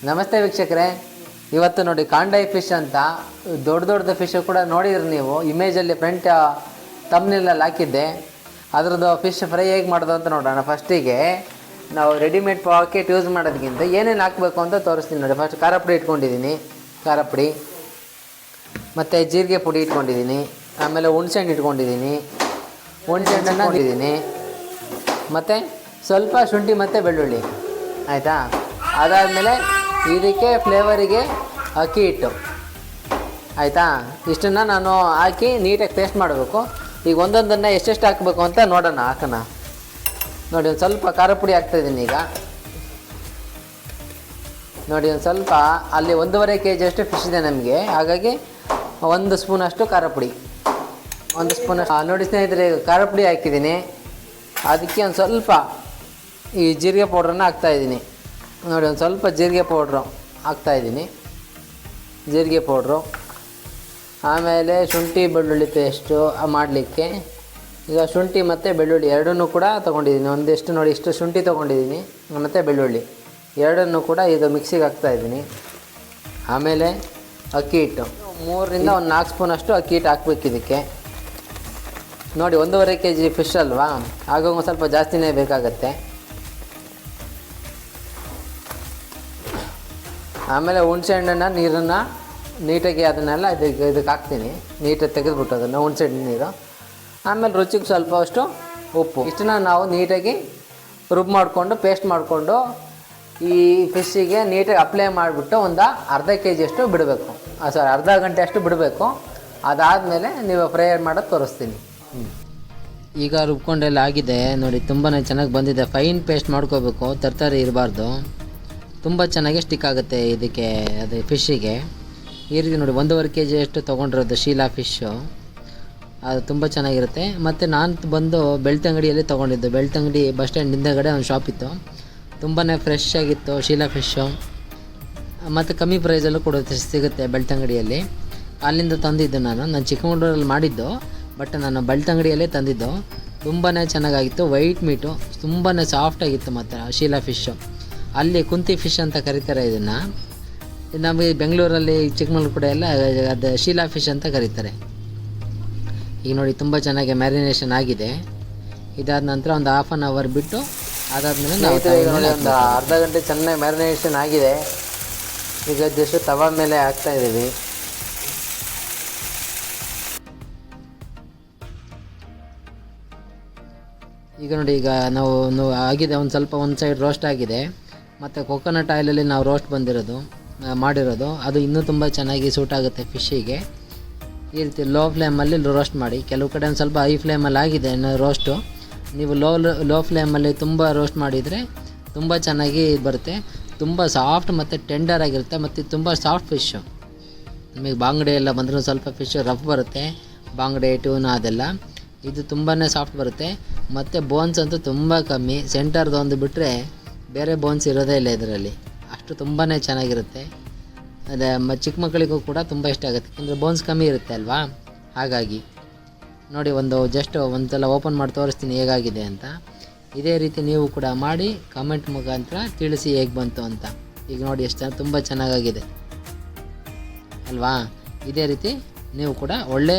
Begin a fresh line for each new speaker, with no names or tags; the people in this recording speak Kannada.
ನಮಸ್ತೆ ವೀಕ್ಷಕರೇ, ಇವತ್ತು ನೋಡಿ ಕಾಂಡಾಯಿ ಫಿಶ್ ಅಂತ ದೊಡ್ಡ ಫಿಶ್ ಕೂಡ ನೋಡಿದ್ರಿ ನೀವು. ಇಮೇಜಲ್ಲಿ ಫ್ರಂಟ್ ತಮ್ನೆಲ್ಲಲ್ಲಿ ಹಾಕಿದ್ದೆ. ಅದರದ್ದು ಫಿಶ್ ಫ್ರೈ ಹೇಗೆ ಮಾಡೋದು ಅಂತ ನೋಡೋಣ. ಫಸ್ಟಿಗೆ ನಾವು ರೆಡಿಮೇಡ್ ಪಾಕೆಟ್ ಯೂಸ್ ಮಾಡೋದಕ್ಕಿಂತ ಏನೇನು ಹಾಕಬೇಕು ಅಂತ ತೋರಿಸ್ತೀನಿ ನೋಡಿ. ಫಸ್ಟ್ ಖಾರ ಪುಡಿ ಇಟ್ಕೊಂಡಿದ್ದೀನಿ, ಖಾರ ಪುಡಿ ಮತ್ತು ಜೀರಿಗೆ ಪುಡಿ ಇಟ್ಕೊಂಡಿದ್ದೀನಿ. ಆಮೇಲೆ ಹುಣಸೆಹಣ್ಣು ಇಟ್ಕೊಂಡಿದ್ದೀನಿ, ಹುಣಸೆಹಣ್ಣನ್ನು ಇಟ್ಟಿದ್ದೀನಿ. ಮತ್ತು ಸ್ವಲ್ಪ ಶುಂಠಿ ಮತ್ತು ಬೆಳ್ಳುಳ್ಳಿ, ಆಯಿತಾ. ಅದಾದಮೇಲೆ ಇದಕ್ಕೆ ಫ್ಲೇವರಿಗೆ ಅಕ್ಕಿ ಹಿಟ್ಟು, ಆಯಿತಾ. ಇಷ್ಟನ್ನು ನಾನು ಹಾಕಿ ನೀಟಾಗಿ ಪೇಸ್ಟ್ ಮಾಡಬೇಕು. ಈಗ ಒಂದೊಂದನ್ನು ಎಷ್ಟೆಷ್ಟು ಹಾಕಬೇಕು ಅಂತ ನೋಡೋಣ. ಹಾಕೋಣ ನೋಡಿ. ಒಂದು ಸ್ವಲ್ಪ ಖಾರ ಪುಡಿ ಹಾಕ್ತಾಯಿದ್ದೀನಿ ಈಗ ನೋಡಿ. ಒಂದು ಸ್ವಲ್ಪ ಅಲ್ಲಿ 1.5 kg ಅಷ್ಟು ಫಿಶ್ ಇದೆ ನಮಗೆ, ಹಾಗಾಗಿ 1 ಸ್ಪೂನಷ್ಟು ಖಾರ ಪುಡಿ, 1 ಸ್ಪೂನ್ ನೋಡಿ ಸ್ನೇಹಿತರೆ. ಖಾರ ಪುಡಿ ಹಾಕಿದ್ದೀನಿ. ಅದಕ್ಕೆ ಒಂದು ಸ್ವಲ್ಪ ಈ ಜೀರಿಗೆ ಪೌಡ್ರನ್ನು ಹಾಕ್ತಾಯಿದ್ದೀನಿ ನೋಡಿ. ಒಂದು ಸ್ವಲ್ಪ ಜೀರಿಗೆ ಪೌಡ್ರು ಹಾಕ್ತಾಯಿದ್ದೀನಿ, ಜೀರಿಗೆ ಪೌಡ್ರು. ಆಮೇಲೆ ಶುಂಠಿ ಬೆಳ್ಳುಳ್ಳಿ ಪೇಸ್ಟು ಮಾಡಲಿಕ್ಕೆ ಈಗ ಶುಂಠಿ ಮತ್ತು ಬೆಳ್ಳುಳ್ಳಿ ಎರಡನ್ನೂ ಕೂಡ ತೊಗೊಂಡಿದ್ದೀನಿ. ಒಂದಿಷ್ಟು ನೋಡಿ, ಇಷ್ಟು ಶುಂಠಿ ತೊಗೊಂಡಿದ್ದೀನಿ ಮತ್ತು ಬೆಳ್ಳುಳ್ಳಿ ಎರಡನ್ನೂ ಕೂಡ ಇದು ಮಿಕ್ಸಿಗೆ ಹಾಕ್ತಾಯಿದ್ದೀನಿ. ಆಮೇಲೆ ಅಕ್ಕಿ ಹಿಟ್ಟು 3ರಿಂದ 4 ಸ್ಪೂನಷ್ಟು ಅಕ್ಕಿ ಹಿಟ್ಟು ಹಾಕ್ಬೇಕು ಇದಕ್ಕೆ ನೋಡಿ. 1.5 kg ಫಿಶ್ ಅಲ್ವಾ, ಹಾಗಾಗಿ ಒಂದು ಸ್ವಲ್ಪ ಜಾಸ್ತಿನೇ ಬೇಕಾಗತ್ತೆ. ಆಮೇಲೆ ಹುಣಸೆ ಹಣ್ಣನ್ನು ನೀರನ್ನು ನೀಟಾಗಿ ಅದನ್ನೆಲ್ಲ ಇದಕ್ಕೆ ಹಾಕ್ತೀನಿ, ನೀಟಾಗಿ ತೆಗೆದುಬಿಟ್ಟು ಅದನ್ನು ಹುಣಸೆ ಹಣ್ಣು ನೀರು. ಆಮೇಲೆ ರುಚಿಗೆ ಸ್ವಲ್ಪ ಅಷ್ಟು ಉಪ್ಪು, ಇಷ್ಟನ್ನ ನಾವು ನೀಟಾಗಿ ರುಬ್ ಮಾಡಿಕೊಂಡು ಪೇಸ್ಟ್ ಮಾಡಿಕೊಂಡು ಈ ಫಿಶ್ಶಿಗೆ ನೀಟಾಗಿ ಅಪ್ಲೈ ಮಾಡಿಬಿಟ್ಟು ಒಂದು ಅರ್ಧ kg ಅಷ್ಟು ಬಿಡಬೇಕು. ಅರ್ಧ ಗಂಟೆ ಅಷ್ಟು ಬಿಡಬೇಕು. ಅದಾದಮೇಲೆ ನೀವು ಫ್ರೈ ಮಾಡೋದು ತೋರಿಸ್ತೀನಿ. ಈಗ ರುಬ್ಕೊಂಡೆಲ್ಲ ಆಗಿದೆ ನೋಡಿ, ತುಂಬಾ ಚೆನ್ನಾಗಿ ಬಂದಿದೆ. ಫೈನ್ ಪೇಸ್ಟ್ ಮಾಡ್ಕೋಬೇಕು, ತರಕಾರಿ ಇರಬಾರ್ದು. ತುಂಬ ಚೆನ್ನಾಗಿ ಸ್ಟಿಕ್ ಆಗುತ್ತೆ ಇದಕ್ಕೆ, ಅದು ಫಿಶ್ಶಿಗೆ. ಈ ರೀತಿ ನೋಡಿ 1.5 kg ಅಷ್ಟು ತೊಗೊಂಡಿರೋದು ಶೀಲಾ ಫಿಶ್ಶು, ಅದು ತುಂಬ ಚೆನ್ನಾಗಿರುತ್ತೆ. ಮತ್ತು ನಾನು ಬಂದು ಬೆಳ್ತಂಗಡಿಯಲ್ಲಿ ತೊಗೊಂಡಿದ್ದು. ಬೆಳ್ತಂಗಡಿ ಬಸ್ ಸ್ಟ್ಯಾಂಡ್ ಹಿಂದೆಗಡೆ ಒಂದು ಶಾಪ್ ಇತ್ತು, ತುಂಬಾ ಫ್ರೆಶ್ ಆಗಿತ್ತು ಶೀಲಾ ಫಿಶ್ಶು. ಮತ್ತು ಕಮ್ಮಿ ಪ್ರೈಸಲ್ಲೂ ಕೂಡ ಸಿಗುತ್ತೆ ಬೆಳ್ತಂಗಡಿಯಲ್ಲಿ. ಅಲ್ಲಿಂದ ತಂದಿದ್ದು ನಾನು ಚಿಕ್ಕಮಗಳೂರಲ್ಲಿ ಮಾಡಿದ್ದು, ಬಟ್ ನಾನು ಬೆಳ್ತಂಗಡಿಯಲ್ಲೇ ತಂದಿದ್ದು. ತುಂಬಾ ಚೆನ್ನಾಗಾಗಿತ್ತು, ವೈಟ್ ಮೀಟು, ತುಂಬಾ ಸಾಫ್ಟಾಗಿತ್ತು. ಮತ್ತು ಶೀಲಾ ಫಿಶ್ಶು ಅಲ್ಲಿ ಕುಂತಿ ಫಿಶ್ ಅಂತ ಕರೀತಾರೆ ಇದನ್ನು. ನಮಗೆ ಬೆಂಗಳೂರಲ್ಲಿ ಚಿಕ್ಕಮಗಳೂರು ಕೂಡ ಎಲ್ಲ ಅದು ಶೀಲಾ ಫಿಶ್ ಅಂತ ಕರೀತಾರೆ. ಈಗ ನೋಡಿ ತುಂಬ ಚೆನ್ನಾಗಿ ಮ್ಯಾರಿನೇಷನ್ ಆಗಿದೆ. ಇದಾದ ನಂತರ ಒಂದು ಹಾಫ್ ಆನ್ ಅವರ್ ಬಿಟ್ಟು ಅದಾದಮೇಲೆ ನಾವು ಒಂದು ಅರ್ಧ ಗಂಟೆ ಚೆನ್ನಾಗಿ ಮ್ಯಾರಿನೇಷನ್ ಆಗಿದೆ. ಈಗ ಜಸ್ಟ್ ತವಾ ಮೇಲೆ ಹಾಕ್ತಾಯಿದ್ದೀವಿ. ಈಗ ನೋಡಿ, ಈಗ ನಾವು ಆಗಿದೆ ಒಂದು ಸ್ವಲ್ಪ ಒಂದು ಸೈಡ್ ರೋಸ್ಟ್ ಆಗಿದೆ. ಮತ್ತು ಕೊಕೊನಟ್ ಆಯಿಲಲ್ಲಿ ನಾವು ರೋಸ್ಟ್ ಮಾಡಿರೋದು ಅದು ಇನ್ನೂ ತುಂಬ ಚೆನ್ನಾಗಿ ಸೂಟ್ ಆಗುತ್ತೆ ಫಿಶ್ಶಿಗೆ. ಈ ರೀತಿ ಲೋ ಫ್ಲೇಮಲ್ಲಿ ರೋಸ್ಟ್ ಮಾಡಿ. ಕೆಲವು ಕಡೆ ಒಂದು ಸ್ವಲ್ಪ ಹೈ ಫ್ಲೇಮಲ್ಲಿ ಆಗಿದೆ ರೋಸ್ಟು. ನೀವು ಲೋ ಫ್ಲೇಮಲ್ಲಿ ತುಂಬ ರೋಸ್ಟ್ ಮಾಡಿದರೆ ತುಂಬ ಚೆನ್ನಾಗಿ ಬರುತ್ತೆ. ತುಂಬ ಸಾಫ್ಟ್ ಮತ್ತು ಟೆಂಡರ್ ಆಗಿರುತ್ತೆ. ಮತ್ತು ತುಂಬ ಸಾಫ್ಟ್ ಫಿಶ್ಶು. ನಿಮಗೆ ಬಾಂಗಡೆ ಎಲ್ಲ ಬಂದರೂ ಸ್ವಲ್ಪ ಫಿಶ್ ರಫ್ ಬರುತ್ತೆ, ಬಾಂಗಡೆ ಟ್ಯೂನಾ ಅದೆಲ್ಲ. ಇದು ತುಂಬಾ ಸಾಫ್ಟ್ ಬರುತ್ತೆ. ಮತ್ತು ಬೋನ್ಸ್ ಅಂತೂ ತುಂಬ ಕಮ್ಮಿ, ಸೆಂಟರ್ದೊಂದು ಬಿಟ್ಟರೆ ಬೇರೆ ಬೋನ್ಸ್ ಇರೋದೇ ಇಲ್ಲ ಇದರಲ್ಲಿ. ಅಷ್ಟು ತುಂಬಾ ಚೆನ್ನಾಗಿರುತ್ತೆ. ಅದೇ ಚಿಕ್ಕ ಮಕ್ಕಳಿಗೂ ಕೂಡ ತುಂಬ ಇಷ್ಟ ಆಗುತ್ತೆ, ಯಾಕಂದರೆ ಬೋನ್ಸ್ ಕಮ್ಮಿ ಇರುತ್ತೆ ಅಲ್ವಾ. ಹಾಗಾಗಿ ನೋಡಿ, ಜಸ್ಟ್ ಒಂದು ಸಲ ಓಪನ್ ಮಾಡಿ ತೋರಿಸ್ತೀನಿ ಹೇಗಾಗಿದೆ ಅಂತ. ಇದೇ ರೀತಿ ನೀವು ಕೂಡ ಮಾಡಿ ಕಮೆಂಟ್ ಮುಖಾಂತರ ತಿಳಿಸಿ ಹೇಗೆ ಬಂತು ಅಂತ. ಈಗ ನೋಡಿ ಎಷ್ಟು ತುಂಬ ಚೆನ್ನಾಗಾಗಿದೆ ಅಲ್ವಾ. ಇದೇ ರೀತಿ ನೀವು ಕೂಡ ಒಳ್ಳೆ